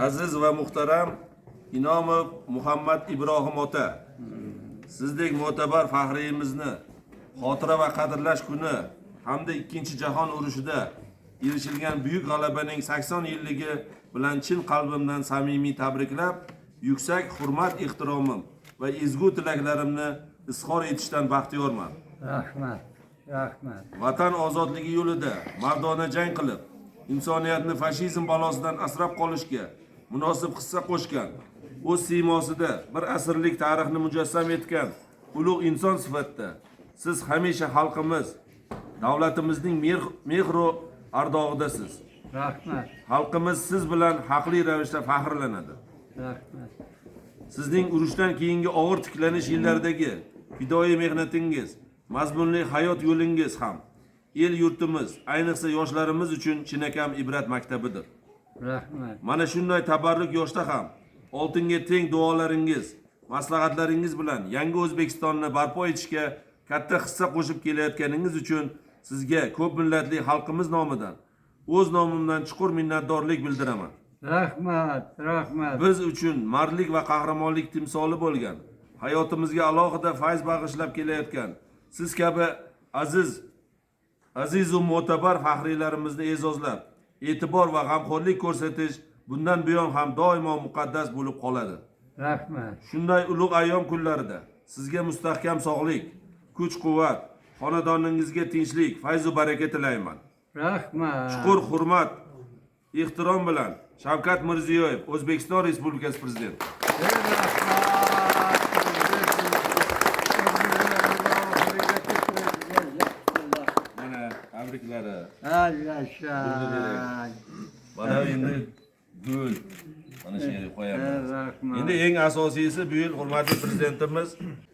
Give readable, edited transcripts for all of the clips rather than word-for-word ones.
Aziz va muhtaram Inomov Muhammad Ibrohim ota, sizdek mo'tabar faxriyimizni xotira va qadrlash kuni hamda 2-jahon urushida erishilgan buyuk g'alabaning 80 yilligi bilan chin qalbimdan samimiy tabriklab, yuksak hurmat, ehtiromim va ezgu tilaklarimni izhor etishdan baxtiyorman. Rahmat. Rahmat. Vatan ozodligi yo'lida mardona jang qilib, insoniyatni fashizm balosidan asrab qolishga munosib hissa qo'shgan, o'z siymosida bir asrlik tarixni mujassam etgan ulug' inson sifatida siz hamisha xalqimiz, davlatimizning mehru ardog'idasiz. Rahmat. Xalqimiz siz bilan haqli ravishda faxrlanadi. Rahmat. Sizning urushdan keyingi og'ir tiklanish yillaridagi fidoyi mehnatingiz, mazmunli hayot yo'lingiz ham el yurtimiz, ayniqsa yoshlarimiz uchun chinakam ibrat maktabidir. Rahmat. Mana shunday tabarruk yoshda ham oltinga teng duolaringiz, maslahatlaringiz bilan yangi O'zbekistonni barpo etishga katta hissa qo'shib kelayotganingiz uchun sizga ko'p millatli xalqimiz nomidan, o'z nomimdan chuqur minnatdorlik bildiraman. Rahmat. Rahmat. Biz uchun mardlik va qahramonlik timsoli bo'lgan, hayotimizga alohida fayz bag'ishlab kelayotgan siz kabi aziz va mo'tabar faxriylarimizni e'zozlab, e'tibor va g'amxo'rlik ko'rsatish bundan buyon ham doimo muqaddas bo'lib qoladi. Rahmat. Shunday ulug' ayyom kunlarida sizga mustahkam sog'lik, kuch-quvvat, xonadoningizga tinchlik, fayz va baraka tilayman. Rahmat. Chuqur hurmat, ehtirom bilan Shavkat Mirziyoyev, O'zbekiston Respublikasi Prezidenti. Mana tabriklari. Mana endi gul. Mana shu yerga qo'yamiz. Rahmat. Endi eng asosiysi bu yil hurmatli prezidentimiz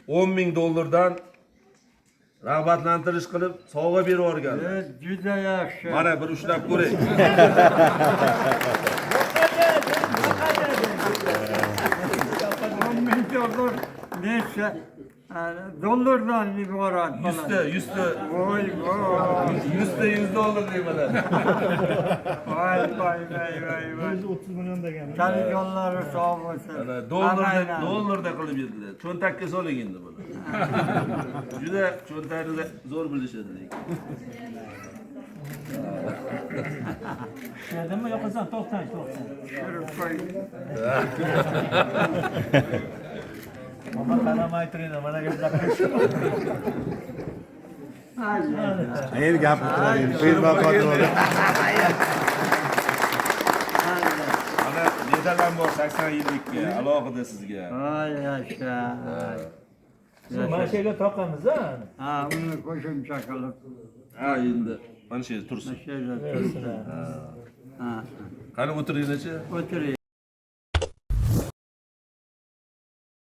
$10,000 rag'batlantirish qilib sovg'a berib yuborganlar. Juda yaxshi. Mana bir ushlab ko'ring. Necha dollardan iborat. 100 ta. Voy voy. 100 dollar deyman. Vay vay vay vay vay. 30 million degan. Taligonlari sog' bo'lsin. Mana dollarda qilib berdilar. Cho'ntakka soling endi buni. Juda cho'ntakni zo'r bilishadi lekin. Sherdami yoqasan to'xtang. Tushirib qo'y. Mana qaramay turinglar, mana gaplar. Endi gapirlar endi. Facebook qotib Mana medal bor 80 yillikka, alohida sizga. Voy yaxshi. Mana shu yerga toqamiz-a? Ha, uni qo'shimcha qilib. Ha, endi mana shu yerda tursin. Mana shu yerda tursin. Ha. Qani o'tiringlar-chi. O'tiring.